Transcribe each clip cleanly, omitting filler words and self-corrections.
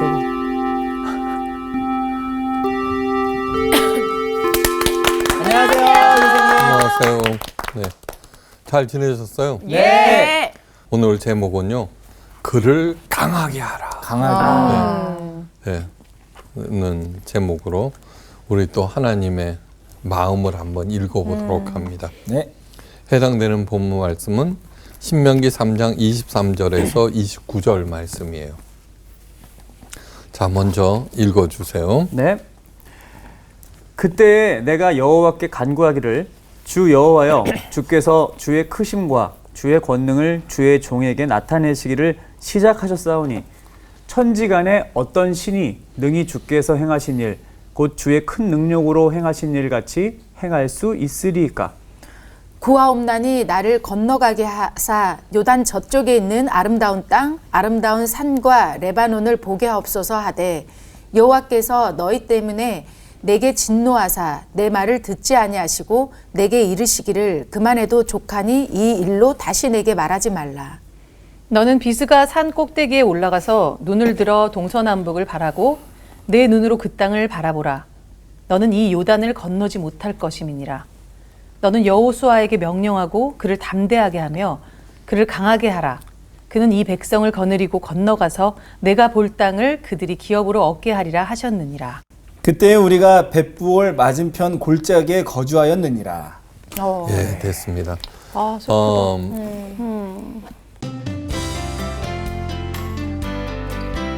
저거. 안녕하세요. 네. 잘 지내셨어요? 예. 오늘 제목은요. 그를 강하게 하라. 강하게. 네. 는 제목으로 우리 또 하나님의 마음을 한번 읽어보도록 합니다. 네. 해당되는 본문 말씀은 신명기 3장 23절에서 29절 말씀이에요. 자, 먼저 읽어주세요. 네. 그때 내가 여호와께 간구하기를 주 여호와여 주께서 주의 크심과 주의 권능을 주의 종에게 나타내시기를 시작하셨사오니 천지간에 어떤 신이 능히 주께서 행하신 일 곧 주의 큰 능력으로 행하신 일 같이 행할 수 있으리이까. 구하옵나니 나를 건너가게 하사 요단 저쪽에 있는 아름다운 땅 아름다운 산과 레바논을 보게 하옵소서 하되 여호와께서 너희 때문에 내게 진노하사 내 말을 듣지 아니하시고 내게 이르시기를 그만해도 족하니 이 일로 다시 내게 말하지 말라. 너는 비스가 산 꼭대기에 올라가서 눈을 들어 동서남북을 바라고 내 눈으로 그 땅을 바라보라. 너는 이 요단을 건너지 못할 것임이니라. 너는 여호수아에게 명령하고 그를 담대하게 하며 그를 강하게 하라. 그는 이 백성을 거느리고 건너가서 내가 볼 땅을 그들이 기업으로 얻게 하리라 하셨느니라. 그때 우리가 벳부올 맞은편 골짜기에 거주하였느니라. 예, 됐습니다. 아,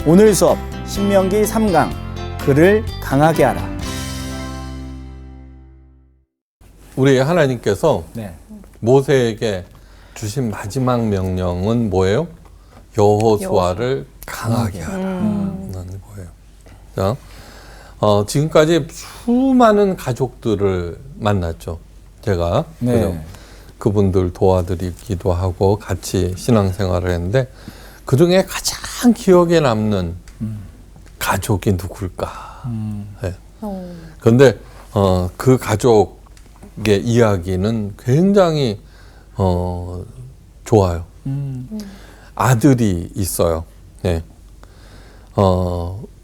오늘 수업 신명기 3강 그를 강하게 하라. 우리 하나님께서 네. 모세에게 주신 마지막 명령은 뭐예요? 여호수아를 강하게 하라는 거예요. 자, 지금까지 수많은 가족들을 만났죠. 제가 네. 그죠? 그분들 도와드리기도 하고 같이 신앙생활을 했는데 그 중에 가장 기억에 남는 가족이 누굴까? 네. 그런데 그 가족의 이야기는 굉장히 좋아요. 아들이 있어요. 네.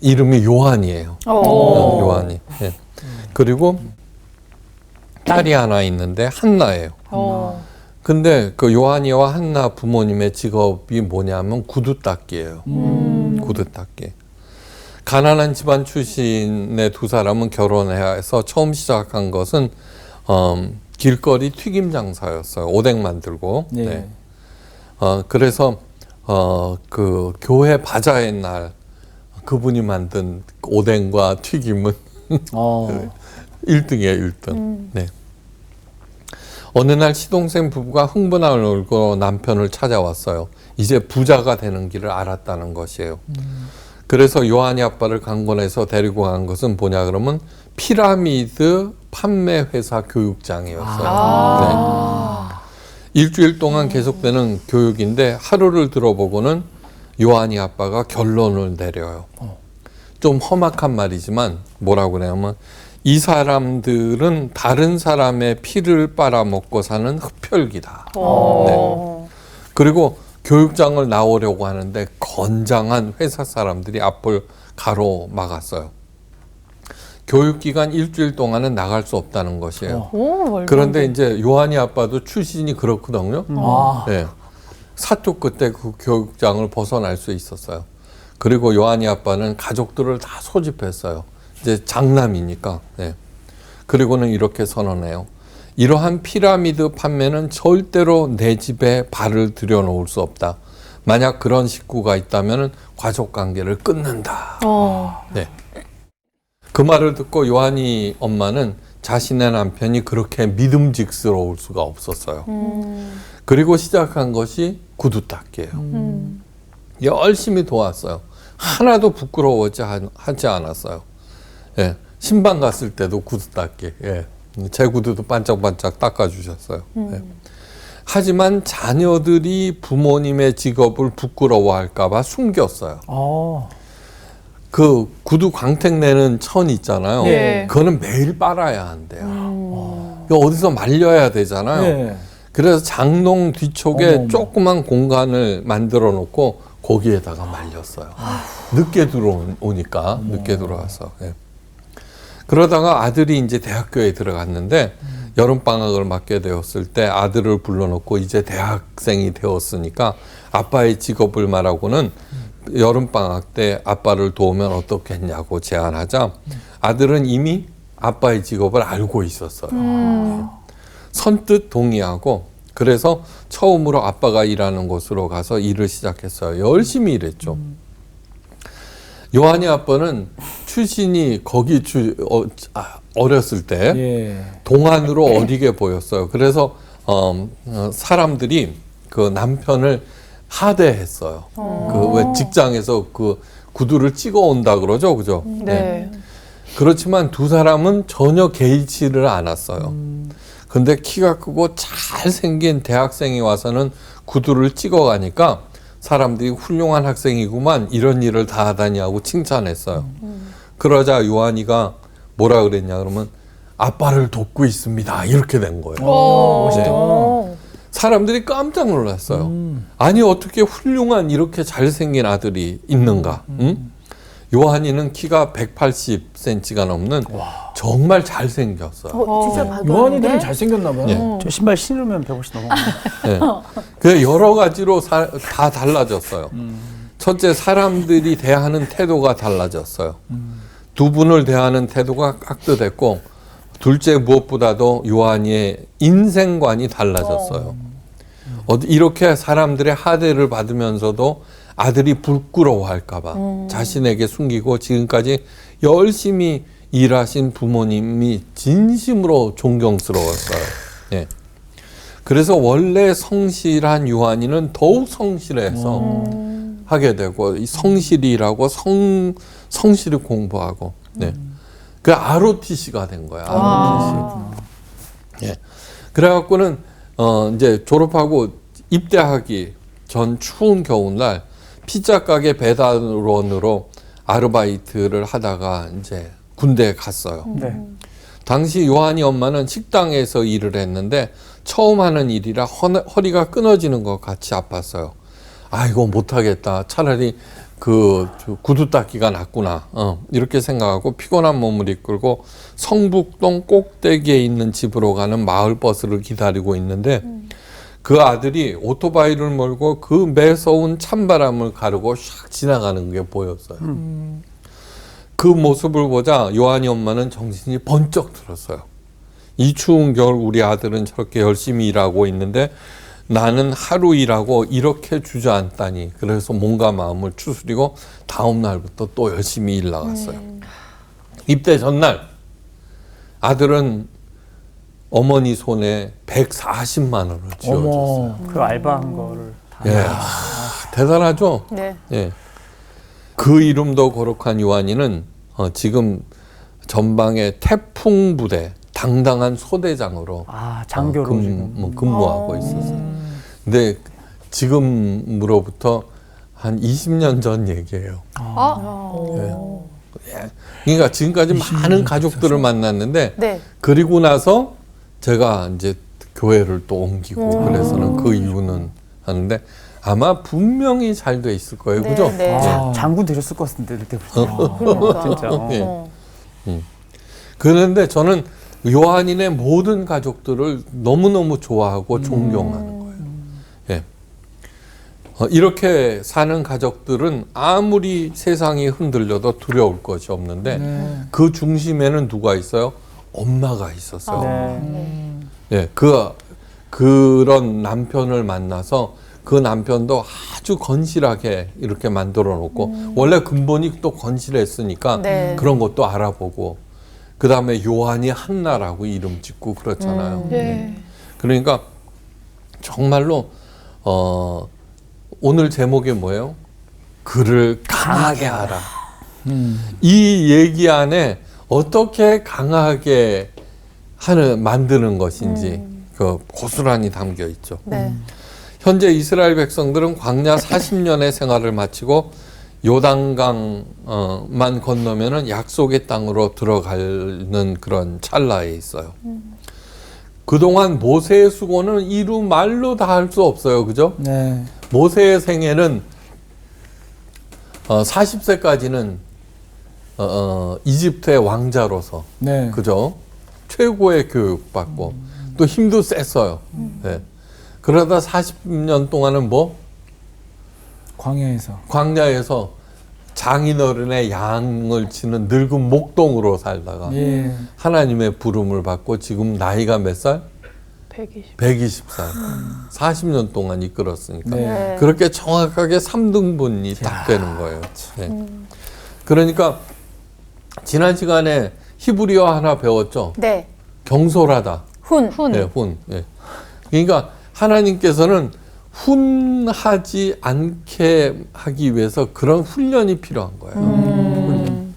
이름이 요한이에요. 요한이. 네. 그리고 딸이 하나 있는데 한나예요. 근데 그 요한이와 한나 부모님의 직업이 뭐냐면 구두 닦기예요. 구두 닦기. 가난한 집안 출신의 두 사람은 결혼해서 처음 시작한 것은 길거리 튀김 장사였어요. 오뎅 만들고. 네. 네. 그래서 그 교회 바자의 날 그분이 만든 오뎅과 튀김은 1등이에요, 1등. 네. 어느 날 시동생 부부가 흥분한 얼굴로 남편을 찾아왔어요. 이제 부자가 되는 길을 알았다는 것이에요. 그래서 요한이 아빠를 강권해서 데리고 간 것은 뭐냐 그러면 피라미드 판매 회사 교육장이었어요. 네. 일주일 동안 계속되는 교육인데 하루를 들어보고는 요한이 아빠가 결론을 내려요. 좀 험악한 말이지만 뭐라고 그러냐면 이 사람들은 다른 사람의 피를 빨아먹고 사는 흡혈귀다. 네. 그리고 교육장을 나오려고 하는데 건장한 회사 사람들이 앞을 가로막았어요. 교육기간 일주일 동안은 나갈 수 없다는 것이에요. 그런데 이제 요한이 아빠도 출신이 그렇거든요. 네. 사투 끝에 그 교육장을 벗어날 수 있었어요. 그리고 요한이 아빠는 가족들을 다 소집했어요. 이제 장남이니까. 네. 그리고는 이렇게 선언해요. 이러한 피라미드 판매는 절대로 내 집에 발을 들여놓을 수 없다. 만약 그런 식구가 있다면 가족 관계를 끊는다. 네. 그 말을 듣고 요한이 엄마는 자신의 남편이 그렇게 믿음직스러울 수가 없었어요. 그리고 시작한 것이 구두 닦기예요. 열심히 도왔어요. 하나도 부끄러워하지 않았어요. 예, 신방 갔을 때도 구두 닦기. 예, 제 구두도 반짝반짝 닦아주셨어요. 예. 하지만 자녀들이 부모님의 직업을 부끄러워할까봐 숨겼어요. 그 구두 광택 내는 천 있잖아요. 네. 그거는 매일 빨아야 한대요. 이거 어디서 말려야 되잖아요. 네. 그래서 장롱 뒤쪽에 어머. 조그만 공간을 만들어 놓고 거기에다가 말렸어요. 늦게 들어오니까 늦게 들어와서. 예. 그러다가 아들이 이제 대학교에 들어갔는데 여름 방학을 맞게 되었을 때 아들을 불러놓고 이제 대학생이 되었으니까 아빠의 직업을 말하고는 여름 방학 때 아빠를 도우면 어떻겠냐고 제안하자 아들은 이미 아빠의 직업을 알고 있었어요. 예. 선뜻 동의하고 그래서 처음으로 아빠가 일하는 곳으로 가서 일을 시작했어요. 열심히 일했죠. 요한이 아빠는 출신이 거기 어렸을 때 예. 동안으로 어리게 보였어요. 그래서 사람들이 그 남편을 하대했어요. 그 왜 직장에서 그 구두를 찍어 온다 그러죠, 그죠? 네. 그렇지만 두 사람은 전혀 개의치를 않았어요. 근데 키가 크고 잘생긴 대학생이 와서는 구두를 찍어 가니까 사람들이 훌륭한 학생이구만 이런 일을 다 하다니 하고 칭찬했어요. 그러자 요한이가 뭐라 그랬냐 그러면 아빠를 돕고 있습니다. 이렇게 된 거예요. 네. 사람들이 깜짝 놀랐어요. 아니 어떻게 훌륭한 이렇게 잘생긴 아들이 있는가? 응? 요한이는 키가 180cm가 넘는 정말 잘생겼어요. 진짜 봐도 요한이들은 잘생겼나 봐요. 예. 저 신발 신으면 150 넘어. 네. 그 여러 가지로 다 달라졌어요. 첫째, 사람들이 대하는 태도가 달라졌어요. 두 분을 대하는 태도가 깍듯했고, 둘째, 무엇보다도 요한이의 인생관이 달라졌어요. 이렇게 사람들의 하대를 받으면서도 아들이 부끄러워할까봐 자신에게 숨기고 지금까지 열심히 일하신 부모님이 진심으로 존경스러웠어요. 예. 그래서 원래 성실한 요한이는 더욱 성실해서 하게 되고 이 성실이라고 성실히 공부하고 네. 그 ROTC가 된 거야. ROTC. 예. 그래갖고는 이제 졸업하고 입대하기 전 추운 겨울날 피자 가게 배달원으로 아르바이트를 하다가 이제 군대에 갔어요. 네. 당시 요한이 엄마는 식당에서 일을 했는데 처음 하는 일이라 허리가 끊어지는 것 같이 아팠어요. 아 이거 못하겠다. 차라리 그 구두 닦기가 낫구나. 이렇게 생각하고 피곤한 몸을 이끌고 성북동 꼭대기에 있는 집으로 가는 마을버스를 기다리고 있는데 그 아들이 오토바이를 몰고 그 매서운 찬바람을 가르고 샥 지나가는 게 보였어요. 그 모습을 보자 요한이 엄마는 정신이 번쩍 들었어요. 이 추운 겨울 우리 아들은 저렇게 열심히 일하고 있는데 나는 하루 일하고 이렇게 주저앉다니. 그래서 몸과 마음을 추스리고 다음 날부터 또 열심히 일 나갔어요. 입대 전날 아들은 어머니 손에 140만 원을 쥐어줬어요. 그 알바한 거를 다. 예, 대단하죠? 네. 예. 그 이름도 거룩한 요한이는 지금 전방의 태풍 부대 당당한 소대장으로 장교로 지금. 근무하고 있었어요. 근데 지금으로부터 한 20년 전 얘기예요. 예. 그러니까 지금까지 많은 가족들을 만났는데 네. 그리고 나서 제가 이제 교회를 또 옮기고 그래서는 그 이유는 하는데 아마 분명히 잘 돼 있을 거예요. 네, 그죠? 네. 장군 되셨을 것 같은데 그때부터. 그러니까. 진짜. 예. 그런데 저는 요한인의 모든 가족들을 너무너무 좋아하고 존경하는 거예요. 예. 이렇게 사는 가족들은 아무리 세상이 흔들려도 두려울 것이 없는데 그 중심에는 누가 있어요? 엄마가 있었어요. 네. 예, 그런 남편을 만나서 그 남편도 아주 건실하게 이렇게 만들어 놓고 원래 근본이 또 건실했으니까 네. 그런 것도 알아보고 그 다음에 요한이 한나라고 이름 짓고 그렇잖아요. 네. 그러니까 정말로 오늘 제목이 뭐예요? 그를 강하게 하라. 이 얘기 안에 어떻게 강하게 만드는 것인지 그 고스란히 담겨 있죠. 네. 현재 이스라엘 백성들은 광야 40년의 생활을 마치고 요단강만 건너면은 약속의 땅으로 들어가는 그런 찰나에 있어요. 그동안 모세의 수고는 이루 말로 다 할 수 없어요. 그죠? 네. 모세의 생애는 40세까지는 이집트의 왕자로서 네. 그죠? 최고의 교육받고 또 힘도 셌어요. 네. 그러다 40년 동안은 뭐 광야에서. 광야에서 장인어른의 양을 치는 늙은 목동으로 살다가 예. 하나님의 부름을 받고 지금 나이가 몇 살? 120살. 40년 동안 이끌었으니까. 네. 그렇게 정확하게 3등분이 딱 되는 거예요. 네. 그러니까 지난 시간에 히브리어 하나 배웠죠. 네. 경솔하다. 훈. 네, 훈. 예. 그러니까 하나님께서는 훈하지 않게 하기 위해서 그런 훈련이 필요한 거예요. 훈련.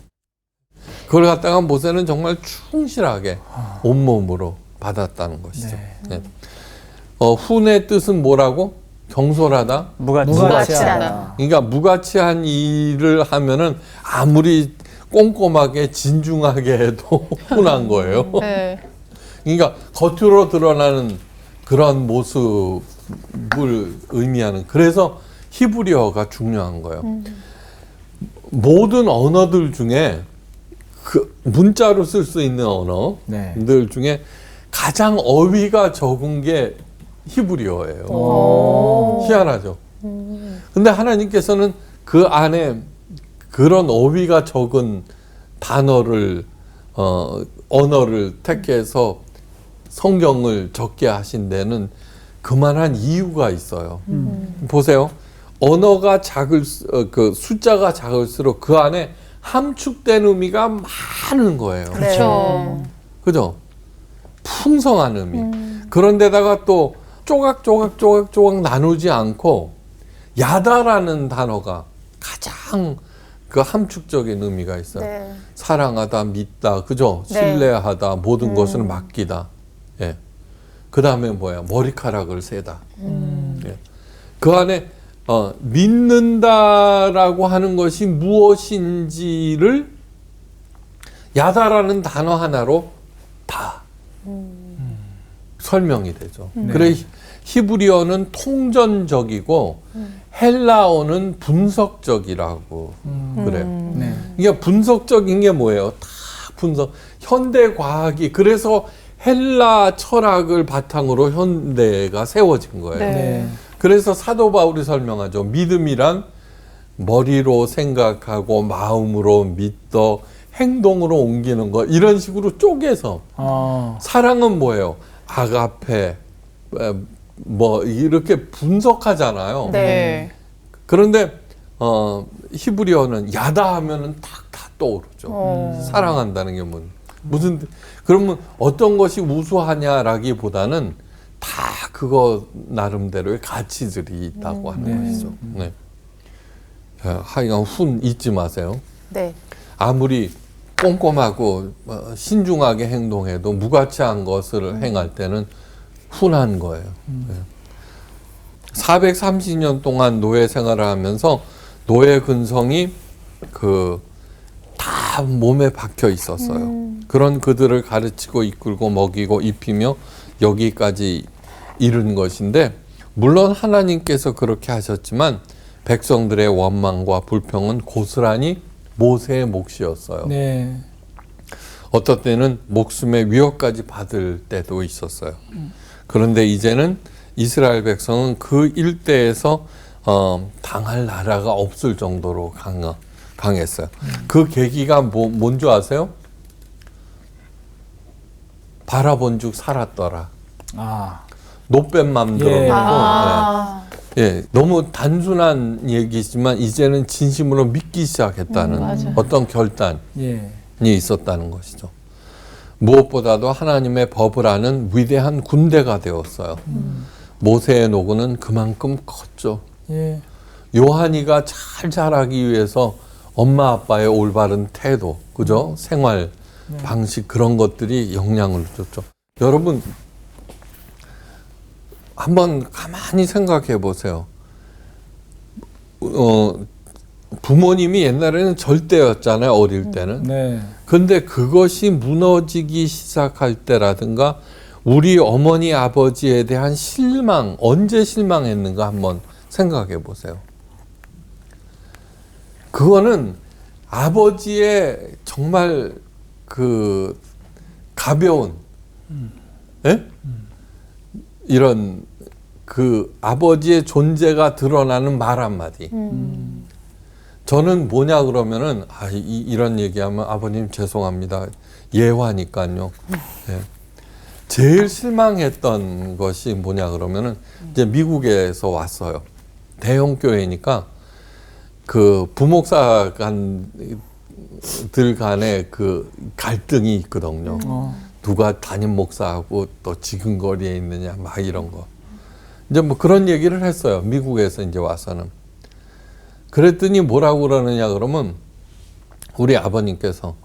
그걸 갖다가 모세는 정말 충실하게 온몸으로 받았다는 것이죠. 네. 훈의 뜻은 뭐라고? 경솔하다. 무가치하다. 그러니까 무가치한 일을 하면은 아무리 꼼꼼하게 진중하게 해도 훈한 거예요. 네. 그러니까 겉으로 드러나는 그런 모습을 의미하는, 그래서 히브리어가 중요한 거예요. 모든 언어들 중에 그 문자로 쓸 수 있는 언어들 중에 가장 어휘가 적은 게 히브리어예요. 희한하죠. 근데 하나님께서는 그 안에 그런 어휘가 적은 단어를 언어를 택해서 성경을 적게 하신 데는 그만한 이유가 있어요. 보세요. 언어가 그 숫자가 작을수록 그 안에 함축된 의미가 많은 거예요. 그렇죠. 그죠? 풍성한 의미. 그런데다가 또 조각 나누지 않고 야다라는 단어가 가장 그 함축적인 의미가 있어요. 네. 사랑하다, 믿다, 그죠? 네. 신뢰하다, 모든 것을 맡기다. 예. 그 다음에 뭐야? 머리카락을 세다. 예. 그 안에 믿는다라고 하는 것이 무엇인지를 야다라는 단어 하나로 다 설명이 되죠. 그래 히브리어는 통전적이고 헬라어는 분석적이라고 그래요. 네. 이게 분석적인 게 뭐예요? 다 분석. 현대 과학이 그래서 헬라 철학을 바탕으로 현대가 세워진 거예요. 네. 네. 그래서 사도 바울이 설명하죠. 믿음이란 머리로 생각하고 마음으로 믿어 행동으로 옮기는 것, 이런 식으로 쪼개서. 사랑은 뭐예요? 아가페, 뭐 이렇게 분석하잖아요. 네. 그런데 히브리어는 야다 하면은 탁 떠오르죠. 사랑한다는 게 무슨 그러면 어떤 것이 우수하냐라기보다는 다 그거 나름대로의 가치들이 있다고 하는 것이죠. 네. 하여간 훈 잊지 마세요. 네. 아무리 꼼꼼하고 신중하게 행동해도 무가치한 것을 행할 때는 훈한 거예요. 네. 430년 동안 노예 생활을 하면서 노예 근성이 다 몸에 박혀 있었어요. 그런 그들을 가르치고 이끌고 먹이고 입히며 여기까지 이른 것인데, 물론 하나님께서 그렇게 하셨지만 백성들의 원망과 불평은 고스란히 모세의 몫이었어요. 네. 어떤 때는 목숨의 위협까지 받을 때도 있었어요. 그런데 이제는 이스라엘 백성은 그 일대에서 당할 나라가 없을 정도로 강했어요. 그 계기가 뭔지 아세요? 바라본 즉 살았더라. 노뱀 맘 들어놓고 예, 너무 단순한 얘기지만 이제는 진심으로 믿기 시작했다는 어떤 결단이 있었다는 것이죠. 무엇보다도 하나님의 법을 아는 위대한 군대가 되었어요. 모세의 노고는 그만큼 컸죠. 요한이가 잘 자라기 위해서 엄마 아빠의 올바른 태도, 그죠? 생활 방식, 그런 것들이 영향을 줬죠. 여러분 한번 가만히 생각해 보세요. 부모님이 옛날에는 절대였잖아요, 어릴 때는. 네. 근데 그것이 무너지기 시작할 때라든가 우리 어머니 아버지에 대한 실망, 언제 실망했는가 한번 생각해 보세요. 그거는 아버지의 정말 그 가벼운 예? 이런 그 아버지의 존재가 드러나는 말 한마디. 저는 뭐냐 그러면은 이런 얘기하면 아버님 죄송합니다. 예화니까요. 예. 제일 실망했던 것이 뭐냐 그러면은 이제 미국에서 왔어요. 대형 교회니까 그 부목사 들 간에 그 갈등이 있거든요. 누가 담임 목사하고 또 지근거리에 있느냐 막 이런 거. 이제 뭐 그런 얘기를 했어요. 미국에서 이제 와서는. 그랬더니 뭐라고 그러느냐 그러면 우리 아버님께서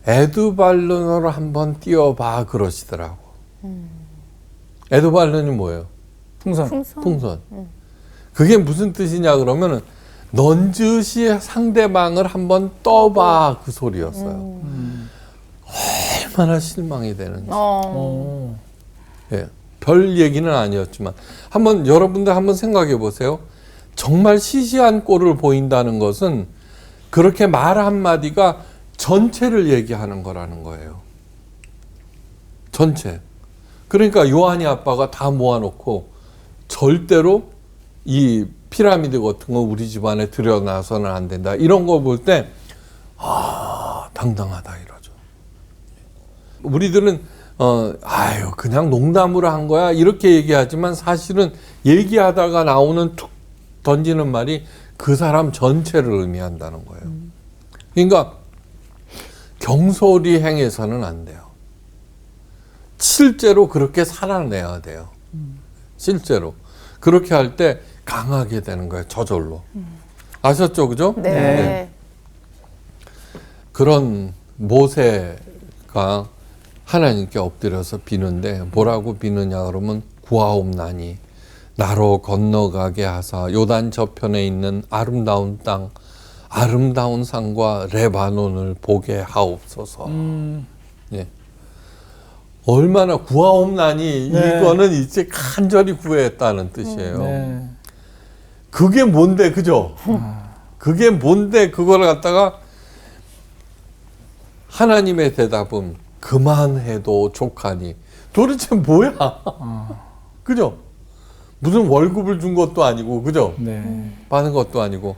에드발룬으로 한번 띄워봐 그러시더라고. 에드발룬이 뭐예요? 풍선. 풍선. 그게 무슨 뜻이냐 그러면은 넌지시 상대방을 한번 떠봐 그 소리였어요. 얼마나 실망이 되는지. 예, 별 얘기는 아니었지만 한번 여러분들 한번 생각해 보세요. 정말 시시한 꼴을 보인다는 것은 그렇게 말 한마디가 전체를 얘기하는 거라는 거예요. 전체. 그러니까 요한이 아빠가 다 모아놓고 절대로 이 피라미드 같은 거 우리 집안에 들여놔서는 안 된다. 이런 거 볼 때 당당하다 이러죠. 우리들은 그냥 농담으로 한 거야 이렇게 얘기하지만 사실은 얘기하다가 나오는 툭 던지는 말이 그 사람 전체를 의미한다는 거예요. 그러니까 경솔히 행해서는 안 돼요. 실제로 그렇게 살아내야 돼요. 실제로. 그렇게 할 때 강하게 되는 거예요. 저절로. 아셨죠? 그죠? 네. 그런 모세가 하나님께 엎드려서 비는데 뭐라고 비느냐 그러면 구하옵나니 나로 건너가게 하사 요단 저편에 있는 아름다운 땅 아름다운 산과 레바논을 보게 하옵소서. 예. 얼마나 구하옵나니 네. 이거는 이제 간절히 구했다는 뜻이에요. 네. 그게 뭔데 그죠? 그게 뭔데 그걸 갖다가 하나님의 대답은 그만해도 족하니 도대체 뭐야? 그죠? 무슨 월급을 준 것도 아니고 그죠? 네. 받은 것도 아니고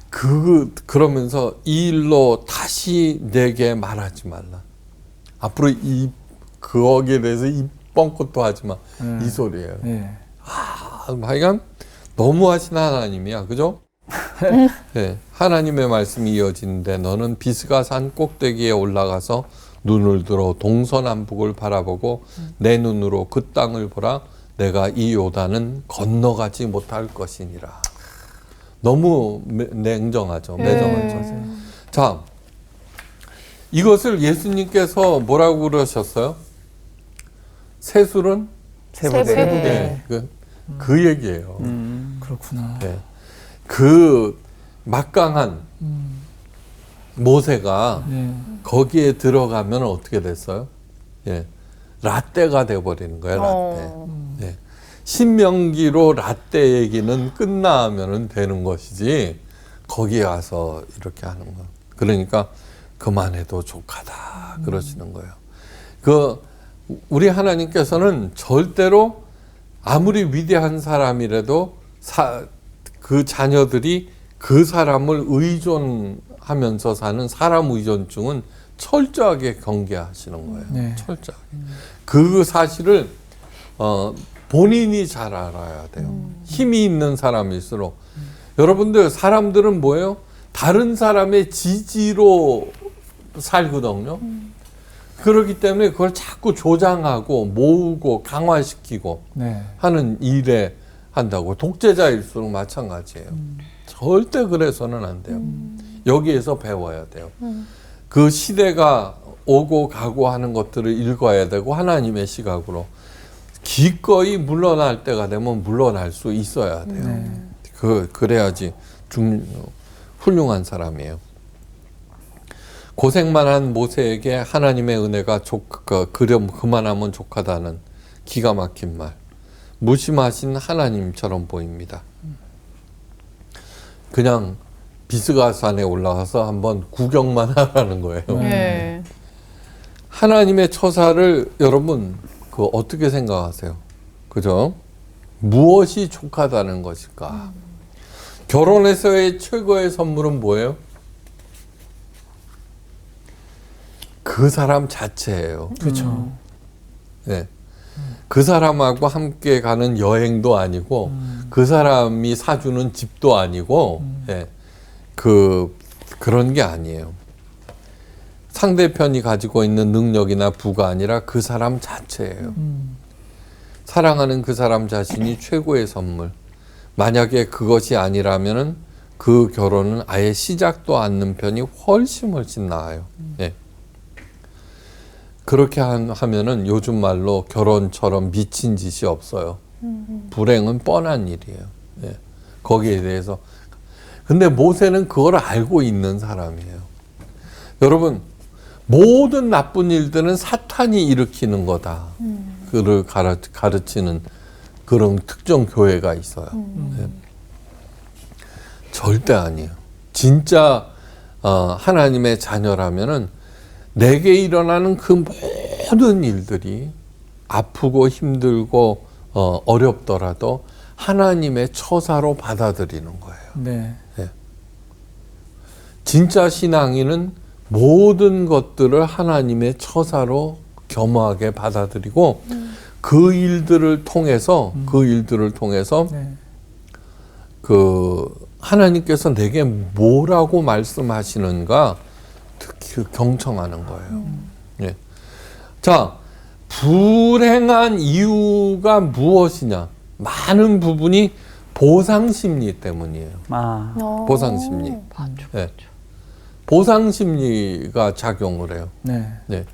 그러면서 이 일로 다시 내게 말하지 말라. 앞으로 거기에 대해서 입 뻥끗도 하지 마. 이 소리예요. 네. 하여간 너무하신 하나님이야. 그죠? 네, 하나님의 말씀이 이어지는데 너는 비스가 산 꼭대기에 올라가서 눈을 들어 동서남북을 바라보고 내 눈으로 그 땅을 보라. 내가 이 요단은 건너가지 못할 것이니라. 너무 냉정하죠. 매정하죠. 자, 이것을 예수님께서 뭐라고 그러셨어요? 세술은 세부대. 네, 그 얘기예요. 그렇구나. 네. 그 막강한 모세가 네. 거기에 들어가면 어떻게 됐어요? 예, 라떼가 돼버리는 거예요. 라떼. 네. 신명기로 라떼 얘기는 끝나면은 되는 것이지 거기에 와서 이렇게 하는 거. 그러니까 그만해도 족하다 그러시는 거예요. 우리 하나님께서는 절대로 아무리 위대한 사람이라도 그 자녀들이 그 사람을 의존하면서 사는 사람 의존증은 철저하게 경계하시는 거예요. 네. 철저하게. 그 사실을 본인이 잘 알아야 돼요. 힘이 있는 사람일수록. 여러분들 사람들은 뭐예요? 다른 사람의 지지로 살거든요. 그렇기 때문에 그걸 자꾸 조장하고 모으고 강화시키고 네. 하는 일에 한다고. 독재자일수록 마찬가지예요. 절대 그래서는 안 돼요. 여기에서 배워야 돼요. 그 시대가 오고 가고 하는 것들을 읽어야 되고 하나님의 시각으로 기꺼이 물러날 때가 되면 물러날 수 있어야 돼요. 네. 그래야지 훌륭한 사람이에요. 고생만 한 모세에게 하나님의 은혜가 그만하면 족하다는 기가 막힌 말. 무심하신 하나님처럼 보입니다. 그냥 비스가산에 올라가서 한번 구경만 하라는 거예요. 네. 하나님의 처사를 여러분 그 어떻게 생각하세요? 그죠? 무엇이 족하다는 것일까? 결혼에서의 최고의 선물은 뭐예요? 그 사람 자체예요. 그렇죠. 네. 그 사람하고 함께 가는 여행도 아니고 그 사람이 사주는 집도 아니고 예. 그런 게 아니에요. 상대편이 가지고 있는 능력이나 부가 아니라 그 사람 자체예요. 사랑하는 그 사람 자신이 최고의 선물. 만약에 그것이 아니라면은 그 결혼은 아예 시작도 않는 편이 훨씬 나아요. 예. 그렇게 하면은 요즘 말로 결혼처럼 미친 짓이 없어요. 불행은 뻔한 일이에요. 예. 거기에 대해서. 근데 모세는 그걸 알고 있는 사람이에요. 여러분, 모든 나쁜 일들은 사탄이 일으키는 거다. 그를 가르치는 그런 특정 교회가 있어요. 예. 절대 아니에요. 진짜 하나님의 자녀라면은 내게 일어나는 그 모든 일들이 아프고 힘들고 어렵더라도 하나님의 처사로 받아들이는 거예요. 네. 진짜 신앙인은 모든 것들을 하나님의 처사로 겸허하게 받아들이고 그 일들을 통해서 네. 그 하나님께서 내게 뭐라고 말씀하시는가 특히 경청하는 거예요. 예. 자, 불행한 이유가 무엇이냐? 많은 부분이 보상심리 때문이에요. 아, 보상심리. 예. 보상심리가 작용을 해요. 네. 네.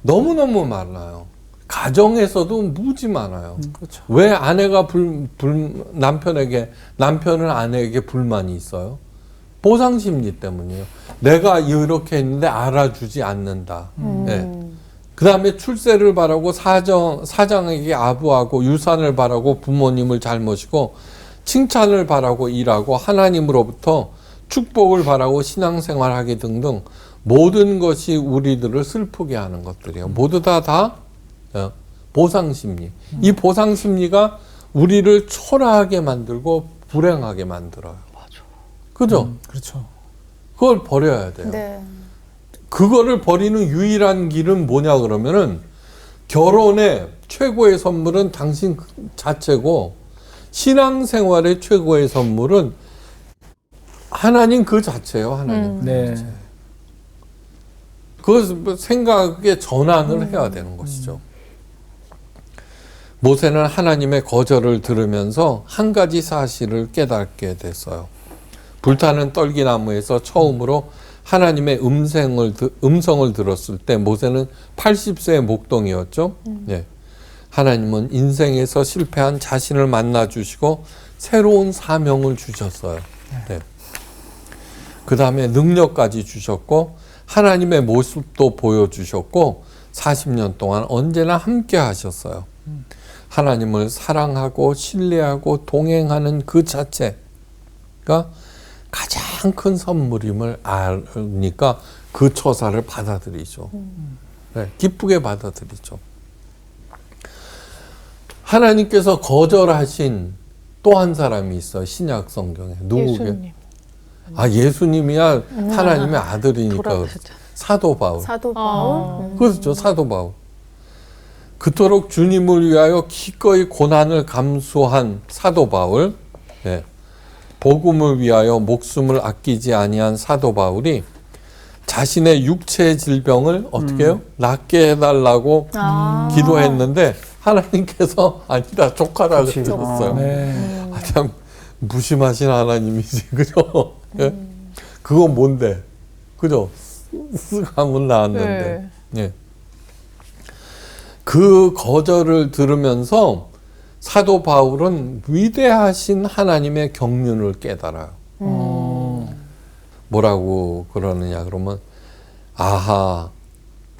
너무너무 많아요. 가정에서도 무지 많아요. 그렇죠. 왜 아내가 남편은 아내에게 불만이 있어요? 보상심리 때문이에요. 내가 이렇게 했는데 알아주지 않는다. 네. 그 다음에 출세를 바라고 사장에게 아부하고 유산을 바라고 부모님을 잘 모시고 칭찬을 바라고 일하고 하나님으로부터 축복을 바라고 신앙생활하기 등등 모든 것이 우리들을 슬프게 하는 것들이에요. 모두 다 보상심리. 이 보상심리가 우리를 초라하게 만들고 불행하게 만들어요. 맞아. 그죠? 그렇죠. 그걸 버려야 돼요. 네. 그거를 버리는 유일한 길은 뭐냐 그러면은 결혼의 최고의 선물은 당신 자체고 신앙생활의 최고의 선물은 하나님 그 자체예요. 하나님. 네. 그 생각의 전환을 해야 되는 것이죠. 모세는 하나님의 거절을 들으면서 한 가지 사실을 깨닫게 됐어요. 불타는 떨기나무에서 처음으로 하나님의 음성을 들었을 때 모세는 80세의 목동이었죠. 네. 하나님은 인생에서 실패한 자신을 만나주시고 새로운 사명을 주셨어요. 네. 그 다음에 능력까지 주셨고 하나님의 모습도 보여주셨고 40년 동안 언제나 함께 하셨어요. 하나님을 사랑하고 신뢰하고 동행하는 그 자체가 가장 큰 선물임을 아니까 그 처사를 받아들이죠. 네, 기쁘게 받아들이죠. 하나님께서 거절하신 또 한 사람이 있어요. 신약 성경에. 누구게? 예수님. 예수님이야 하나님의 아들이니까. 돌아가셨죠. 사도 바울. 사도 바울. 그렇죠. 사도 바울. 그토록 주님을 위하여 기꺼이 고난을 감수한 사도 바울. 네. 복음을 위하여 목숨을 아끼지 아니한 사도 바울이 자신의 육체의 질병을 어떻게 해요? 낫게 해달라고 기도했는데 하나님께서 아니다 족하라 그러셨어요. 네. 참 무심하신 하나님이지, 그죠? 예? 그거 뭔데, 그죠? 쓱 하면 나왔는데. 예. 그 거절을 들으면서 사도 바울은 위대하신 하나님의 경륜을 깨달아요. 뭐라고 그러느냐 그러면 아하,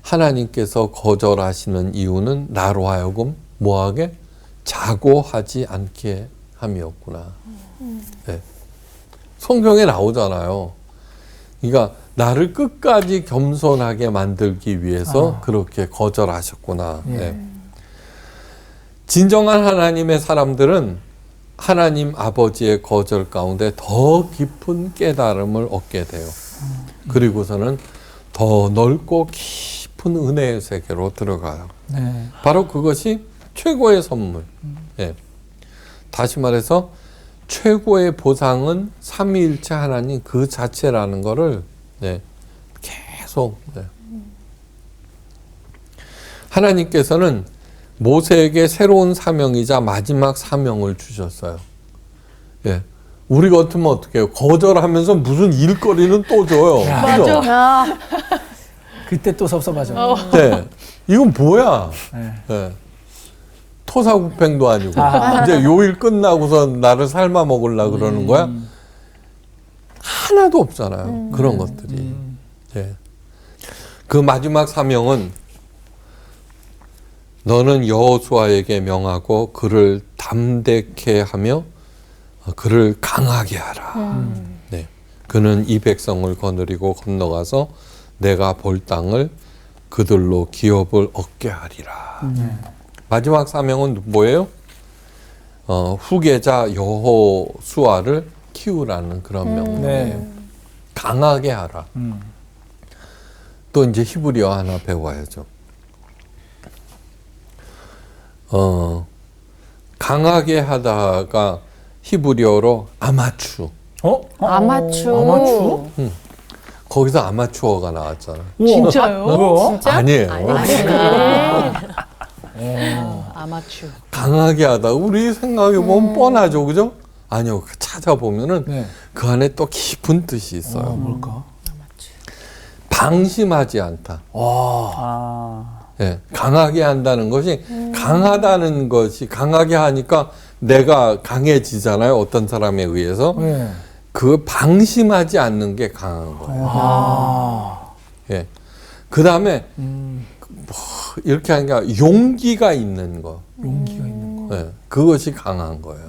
하나님께서 거절하시는 이유는 나로 하여금 뭐하게? 자고하지 않게 함이었구나. 네. 성경에 나오잖아요. 그러니까 나를 끝까지 겸손하게 만들기 위해서 그렇게 거절하셨구나. 예. 네. 진정한 하나님의 사람들은 하나님 아버지의 거절 가운데 더 깊은 깨달음을 얻게 돼요. 그리고서는 더 넓고 깊은 은혜의 세계로 들어가요. 네. 바로 그것이 최고의 선물. 예. 다시 말해서 최고의 보상은 삼위일체 하나님 그 자체라는 거를 네, 계속 네. 하나님께서는 모세에게 새로운 사명이자 마지막 사명을 주셨어요. 예. 우리 같으면 어떻게 해요? 거절하면서 무슨 일거리는 또 줘요. 그죠? 그때 또 섭섭하죠. 네. 이건 뭐야? 네. 네. 토사구팽도 아니고 이제 요일 끝나고서 나를 삶아 먹으려고 그러는 거야? 하나도 없잖아요. 그런 것들이. 예. 그 마지막 사명은 너는 여호수아에게 명하고 그를 담대케 하며 그를 강하게 하라. 네. 그는 이 백성을 거느리고 건너가서 내가 볼 땅을 그들로 기업을 얻게 하리라. 마지막 사명은 뭐예요? 후계자 여호수아를 키우라는 그런 명령이에요. 네. 강하게 하라. 또 이제 히브리어 하나 배워야죠. 강하게 하다가 히브리어로 아마추. 아마추. 아마추어? 거기서 아마추어가 나왔잖아요. 진짜요? 뭐야? 아니에요. 아마추어. 강하게 하다. 우리 생각해보면 뻔하죠. 그죠? 아니요. 찾아보면은 네. 그 안에 또 깊은 뜻이 있어요. 뭘까? 방심하지 않다. 와. 아, 예, 강하게 한다는 것이 강하다는 것이 강하게 하니까 내가 강해지잖아요. 어떤 사람에 의해서. 네. 그 방심하지 않는 게 강한 거예요. 아. 예. 그 다음에 이렇게 하니까 용기가 있는 거. 용기가 있는 거. 예, 그것이 강한 거예요.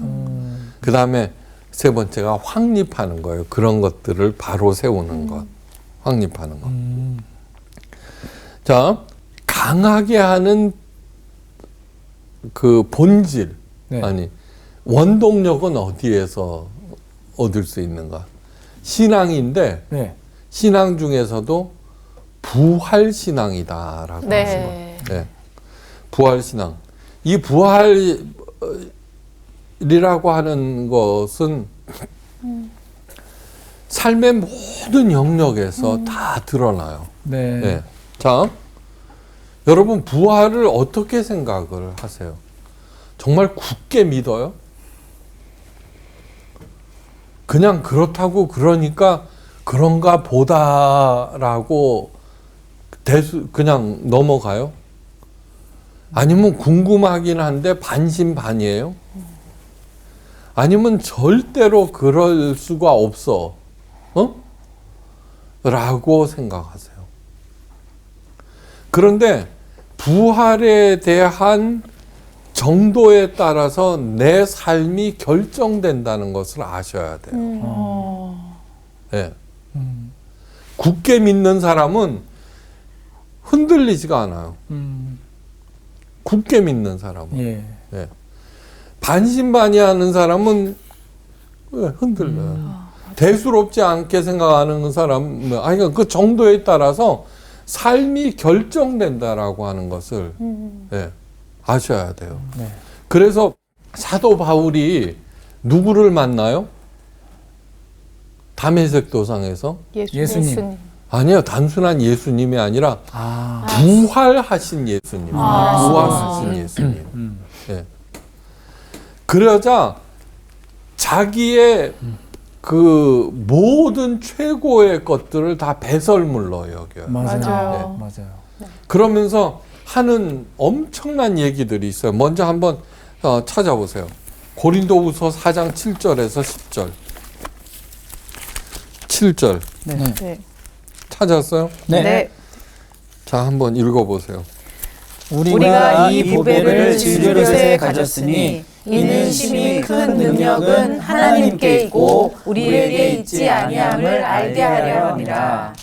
그 다음에 세 번째가 확립하는 거예요. 그런 것들을 바로 세우는 것. 확립하는 것. 자, 강하게 하는 그 본질, 네. 아니, 원동력은 어디에서 얻을 수 있는가? 신앙인데, 네. 신앙 중에서도 부활신앙이다라고 하는 거. 네. 네. 부활신앙. 이 부활이라고 하는 것은 삶의 모든 영역에서 다 드러나요. 네. 네. 자, 여러분 부활을 어떻게 생각을 하세요? 정말 굳게 믿어요? 그냥 그렇다고 그러니까 그런가 보다라고 그냥 넘어가요? 아니면 궁금하긴 한데 반신반의예요? 아니면 절대로 그럴 수가 없어. 라고 생각하세요. 그런데 부활에 대한 정도에 따라서 내 삶이 결정된다는 것을 아셔야 돼요. 네. 굳게 믿는 사람은 흔들리지가 않아요. 굳게 믿는 사람은. 예. 네. 반신반의하는 사람은 흔들려요. 대수롭지 않게 생각하는 사람, 그러니까 그 정도에 따라서 삶이 결정된다라고 하는 것을 네, 아셔야 돼요. 네. 그래서 사도 바울이 누구를 만나요? 다메섹 도상에서? 예수님. 아니요, 단순한 예수님이 아니라 아. 부활하신 예수님. 부활하신 예수님. 네. 그러자 자기의 그 모든 최고의 것들을 다 배설물로 여겨요. 맞아요. 맞아요. 맞아요. 그러면서 하는 엄청난 얘기들이 있어요. 먼저 한번 찾아보세요. 고린도후서 4장 7절에서 10절. 7절. 네. 네. 찾았어요? 네. 자, 한번 읽어보세요. 우리가 이 보배를 질그릇에 가졌으니 이는 심히 큰 능력은 하나님께 있고 우리에게 있지 아니함을 알게 하려 함이라.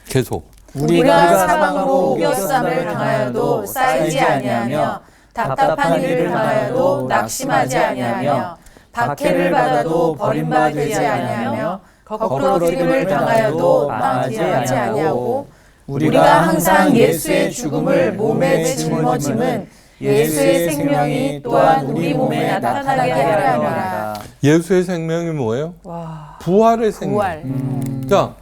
계속. 우리가 사방으로 우겨쌈을 당하여도 쌓이지 아니하며 답답한 일을 당하여도 낙심하지 아니하며 박해를 받아도 버림받지 아니하며 거꾸러뜨림을 당하여도 망하지 아니하고 우리가 항상 예수의 죽음을 몸에 짊어짐은 예수의 생명이 또한 우리 몸에 나타나게 하려 함이라. 예수의 생명이 뭐예요? 와. 부활의 생명. 부활. 자,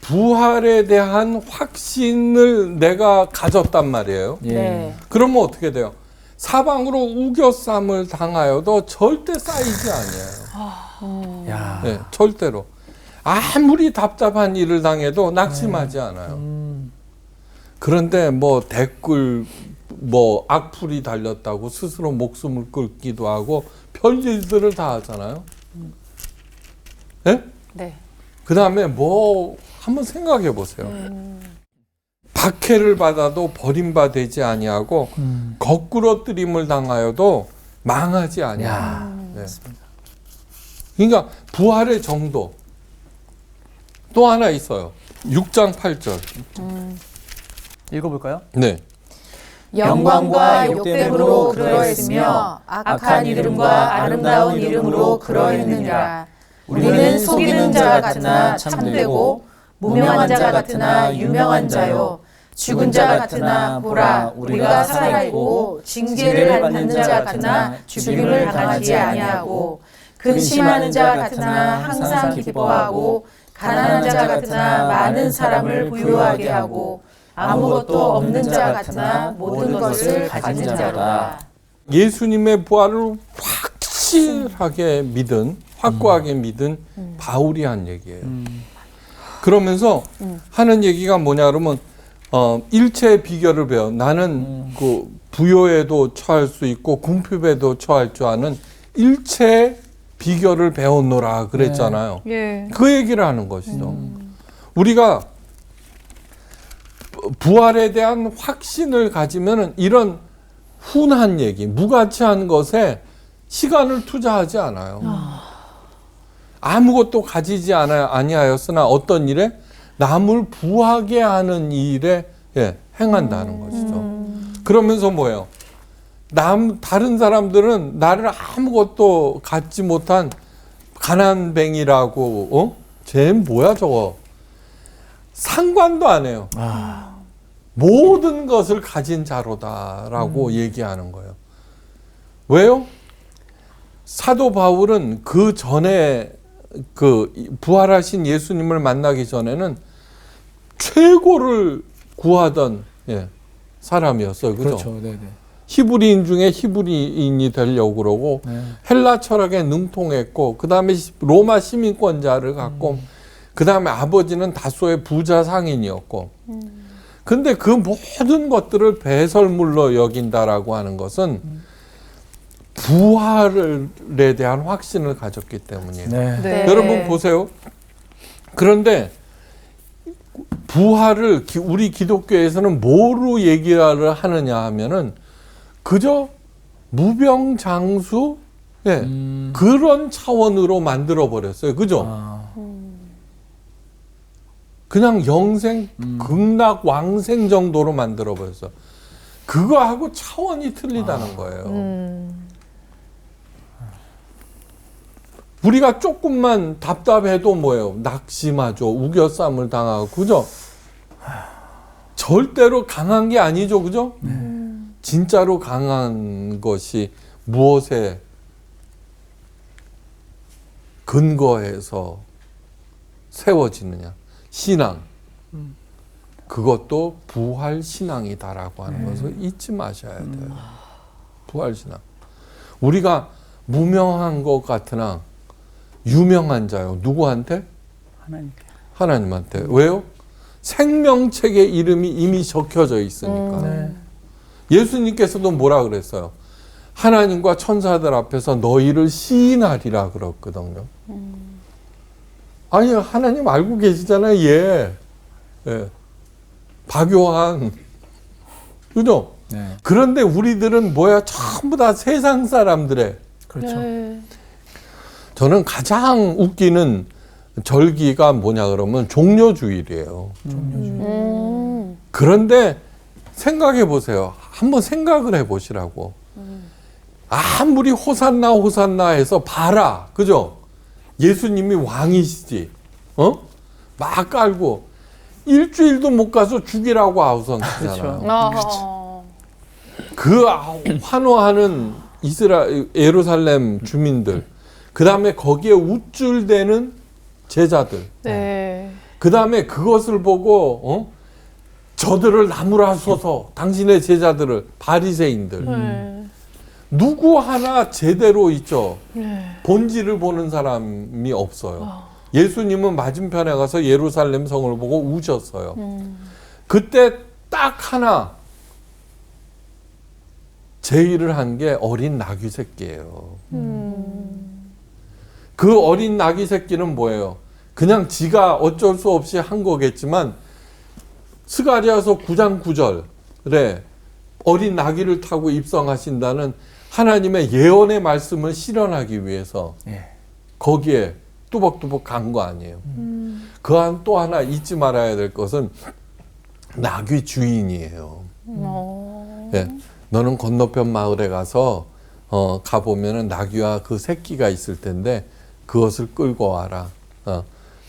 부활에 대한 확신을 내가 가졌단 말이에요. 예. 네. 그러면 어떻게 돼요? 사방으로 우겨쌈을 당하여도 절대 쌓이지 아니에요. 야. 네, 절대로. 아무리 답답한 일을 당해도 낙심하지 않아요. 그런데 뭐 댓글 뭐 악플이 달렸다고 스스로 목숨을 끊기도 하고 별일들을 다 하잖아요. 네? 네. 그 다음에 뭐 한번 생각해 보세요. 박해를 받아도 버림받지 아니하고 거꾸러뜨림을 당하여도 망하지 아니하고. 네. 그러니까 부활의 정도. 또 하나 있어요. 6장 8절. 읽어볼까요? 네. 영광과 욕됨으로 그러했으며 악한 이름과 아름다운 이름으로 그러했느니라. 우리는 속이는 자 같으나 참되고 무명한 자 같으나 유명한 자요 죽은 자 같으나 보라 우리가 살아있고 징계를 받는 자 같으나 죽임을 당하지 아니하고 근심하는 자 같으나 항상 기뻐하고 가난한 자 같으나 많은 사람을 부유하게 하고 아무것도 없는 자 같으나 모든 것을 가진 자로다. 예수님의 부활을 확실하게 믿은, 확고하게 믿은 바울이 한 얘기예요. 그러면서 하는 얘기가 뭐냐 그러면 일체의 비결을 배워. 나는 그 부요에도 처할 수 있고 궁핍에도 처할 줄 아는 일체의 비결을 배웠노라 그랬잖아요. 예. 그 얘기를 하는 것이죠. 우리가 부활에 대한 확신을 가지면은 이런 훈한 얘기, 무가치한 것에 시간을 투자하지 않아요. 아무것도 가지지 아니하였으나 어떤 일에 남을 부하게 하는 일에 행한다는 것이죠. 그러면서 뭐예요? 다른 사람들은 나를 아무것도 갖지 못한 가난뱅이라고, 쟤 뭐야 저거? 상관도 안 해요. 모든 것을 가진 자로다라고 얘기하는 거예요. 왜요? 사도 바울은 그 전에 그 부활하신 예수님을 만나기 전에는 최고를 구하던 사람이었어요. 그죠? 그렇죠. 네네. 히브리인 중에 히브리인이 되려고 그러고 네. 헬라 철학에 능통했고 그 다음에 로마 시민권자를 갖고 그 다음에 아버지는 다소의 부자 상인이었고 근데 그 모든 것들을 배설물로 여긴다라고 하는 것은 부활에 대한 확신을 가졌기 때문이에요. 네. 네. 여러분 보세요. 그런데 부활을 우리 기독교에서는 뭐로 얘기를 하느냐 하면은 그저 무병장수 그런 차원으로 만들어 버렸어요. 그죠? 그냥 영생, 극락, 왕생 정도로 만들어 버렸어. 그거하고 차원이 틀리다는 거예요. 우리가 조금만 답답해도 뭐예요? 낙심하죠. 우겨쌈을 당하고. 그죠? 절대로 강한 게 아니죠. 그죠? 진짜로 강한 것이 무엇에 근거해서 세워지느냐. 신앙. 그것도 부활 신앙이다라고 하는 것을 잊지 마셔야 돼요. 부활 신앙. 우리가 무명한 것 같으나 유명한 자요. 누구한테? 하나님께. 하나님한테. 왜요? 생명책에 이름이 이미 적혀져 있으니까. 네. 예수님께서도 뭐라 그랬어요? 하나님과 천사들 앞에서 너희를 시인하리라 그랬거든요. 아니, 하나님 알고 계시잖아요, 예. 박요한. 그죠? 네. 그런데 우리들은 뭐야? 전부 다 세상 사람들의. 그렇죠. 네. 저는 가장 웃기는 절기가 뭐냐 그러면 종려주일이에요. 그런데 생각해 보세요. 한번 생각을 해 보시라고. 아무리 호산나 호산나 해서 봐라. 그죠? 예수님이 왕이시지. 막 깔고 일주일도 못 가서 죽이라고 아우성치잖아요. 그 환호하는 예루살렘 주민들, 그 다음에 거기에 우쭐대는 제자들, 네. 그 다음에 그것을 보고 저들을 나무라소서, 당신의 제자들을, 바리새인들. 누구 하나 제대로 있죠. 본질을 보는 사람이 없어요. 예수님은 맞은편에 가서 예루살렘 성을 보고 우셨어요. 그때 딱 하나 제의를 한 게 어린 나귀 새끼예요. 그 어린 나귀 새끼는 뭐예요? 그냥 지가 어쩔 수 없이 한 거겠지만 스가랴서 9장 9절에 어린 나귀를 타고 입성하신다는 하나님의 예언의 말씀을 실현하기 위해서 예. 거기에 뚜벅뚜벅 간 거 아니에요. 그 또 하나 잊지 말아야 될 것은 나귀 주인이에요. 예. 너는 건너편 마을에 가서 가보면은 나귀와 그 새끼가 있을 텐데 그것을 끌고 와라.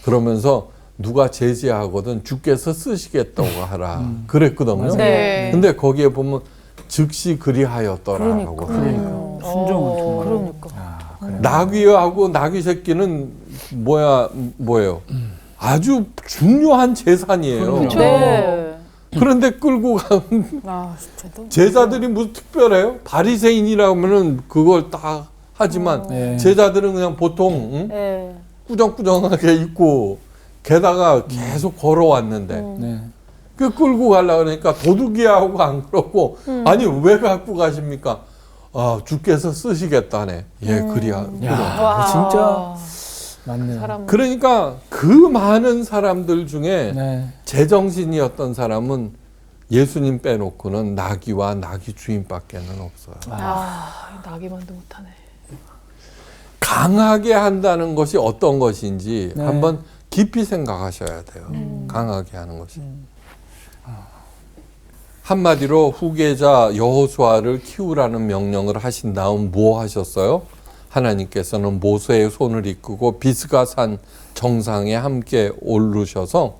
그러면서 누가 제지하거든 주께서 쓰시겠다고 하라. 그랬거든요. 네. 근데 거기에 보면 즉시 그리하였더라라고. 그러니까 순종은 정말. 그러니까. 아, 그래요. 나귀하고 나귀 새끼는 뭐예요? 아주 중요한 재산이에요. 그럼요. 네. 그런데 끌고 간 아, 진짜. 제자들이 무슨 특별해요? 바리새인이라면은 그걸 다 하지만 네. 제자들은 그냥 보통 네. 꾸정꾸정하게 입고 게다가 계속 걸어왔는데 네. 그 끌고 가려고 그러니까 도둑이하고 안 그렇고 아니 왜 갖고 가십니까? 아 주께서 쓰시겠다네. 예 그리야. 야, 진짜 맞네요. 사람 그러니까 그 많은 사람들 중에 네. 제정신이었던 사람은 예수님 빼놓고는 나귀와 나귀 주인밖에는 없어요. 나기만도 못하네. 강하게 한다는 것이 어떤 것인지 네. 한번 깊이 생각하셔야 돼요. 강하게 하는 것이. 한마디로 후계자 여호수아를 키우라는 명령을 하신 다음 뭐 하셨어요? 하나님께서는 모세의 손을 이끌고 비스가 산 정상에 함께 오르셔서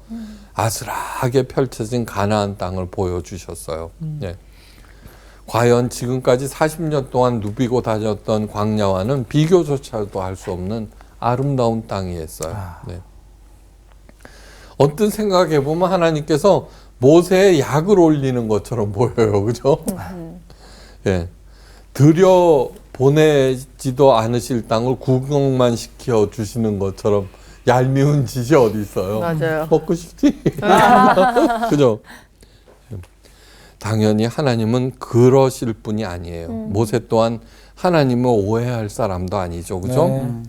아슬하게 펼쳐진 가나안 땅을 보여주셨어요. 예. 과연 지금까지 40년 동안 누비고 다녔던 광야와는 비교조차도 할 수 없는 아름다운 땅이었어요. 네. 어떤 생각해 보면 하나님께서 모세의 약을 올리는 것처럼 보여요. 그죠? 예. 들여 보내지도 않으실 땅을 구경만 시켜 주시는 것처럼 얄미운 짓이 어디 있어요? 맞아요. 먹고 싶지? 그죠? 당연히 하나님은 그러실 분이 아니에요. 모세 또한 하나님을 오해할 사람도 아니죠. 그죠? 네.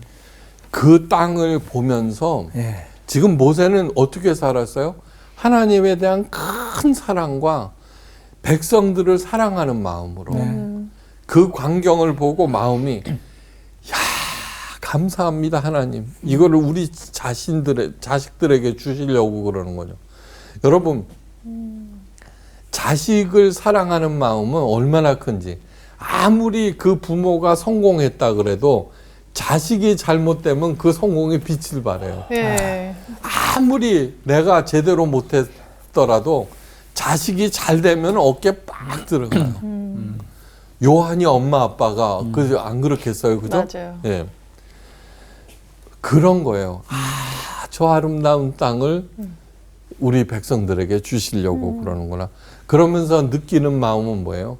그 땅을 보면서 예. 지금 모세는 어떻게 살았어요? 하나님에 대한 큰 사랑과 백성들을 사랑하는 마음으로 그 광경을 보고 마음이 야 감사합니다 하나님 이거를 우리 자식들에게 주시려고 그러는 거죠. 여러분 자식을 사랑하는 마음은 얼마나 큰지 아무리 그 부모가 성공했다 그래도 자식이 잘못되면 그 성공에 빛을 발해요. 예. 아무리 내가 제대로 못했더라도 자식이 잘 되면 어깨 빡 들어가요. 요한이 엄마 아빠가 안 그렇겠어요, 그죠? 맞아요. 예, 그런 거예요. 저 아름다운 땅을 우리 백성들에게 주시려고 그러는구나. 그러면서 느끼는 마음은 뭐예요?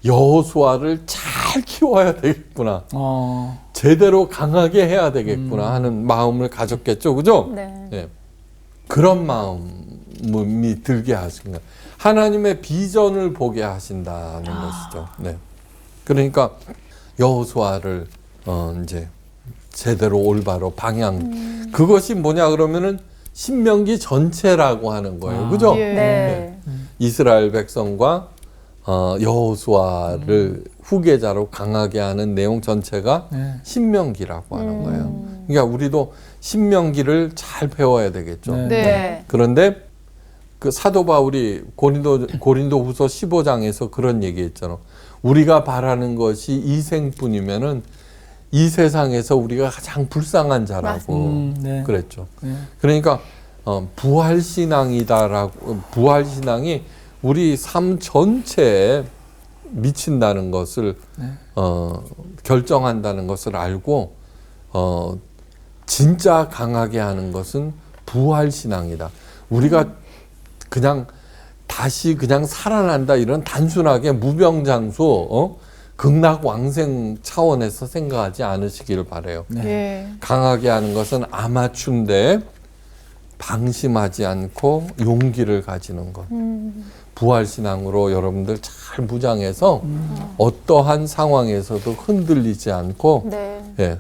여호수아를 잘 키워야 되겠구나. 제대로 강하게 해야 되겠구나 하는 마음을 가졌겠죠, 그죠? 네. 예. 그런 마음이 들게 하신 거예요. 하나님의 비전을 보게 하신다는 것이죠. 네. 그러니까 여호수아를 이제 제대로 올바로 방향. 그것이 뭐냐 그러면은 신명기 전체라고 하는 거예요, 그죠? 예. 네. 이스라엘 백성과 여호수아를 후계자로 강하게 하는 내용 전체가 네. 신명기라고 하는 거예요. 그러니까 우리도 신명기를 잘 배워야 되겠죠. 네. 네. 그런데 그 사도 바울이 고린도후서 15장에서 그런 얘기했잖아. 우리가 바라는 것이 이 생뿐이면은 이 세상에서 우리가 가장 불쌍한 자라고 네. 그랬죠. 네. 그러니까 부활신앙이다라고, 부활신앙이 우리 삶 전체에 미친다는 것을 결정한다는 것을 알고 진짜 강하게 하는 것은 부활신앙이다. 우리가 그냥 다시 그냥 살아난다 이런 단순하게 무병장수 극락왕생 차원에서 생각하지 않으시기를 바라요. 예. 강하게 하는 것은 아마추인데 방심하지 않고 용기를 가지는 것. 부활신앙으로 여러분들 잘 무장해서 어떠한 상황에서도 흔들리지 않고 네. 예,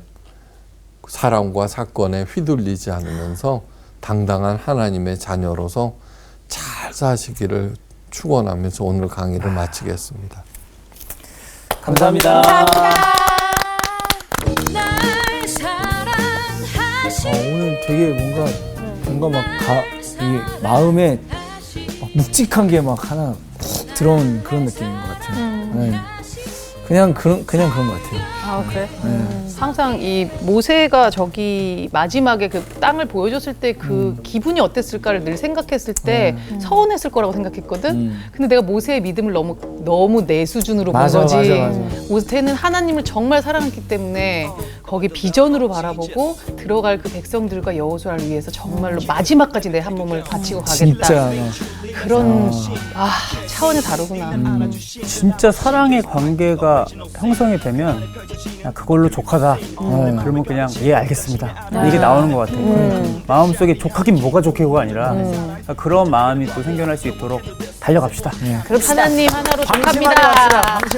사람과 사건에 휘둘리지 않으면서 당당한 하나님의 자녀로서 잘 사시기를 축원하면서 오늘 강의를 마치겠습니다. 감사합니다. 오늘 되게 뭔가 막 이 마음에 막 묵직한 게 막 하나 훅 들어온 그런 느낌인 것 같아요. 네. 그냥 그런 것 같아요. 아, 그래? 항상 이 모세가 저기 마지막에 그 땅을 보여줬을 때 그 기분이 어땠을까를 늘 생각했을 때 서운했을 거라고 생각했거든. 근데 내가 모세의 믿음을 너무 내 수준으로 본 맞아, 거지. 맞아. 모세는 하나님을 정말 사랑했기 때문에 거기 비전으로 바라보고 들어갈 그 백성들과 여호수아를 위해서 정말로 마지막까지 내 한 몸을 바치고 가겠다. 진짜 그런 차원이 다르구나. 진짜 사랑의 관계가 형성이 되면 그냥 그걸로 족하다. 그러면 그냥 예 알겠습니다. 이게 나오는 것 같아요. 마음속에 족하긴 뭐가 족해가 아니라 그런 마음이 또 생겨날 수 있도록 달려갑시다. 그럼 하나님 하나로 방심하지 족합니다. 맙시다.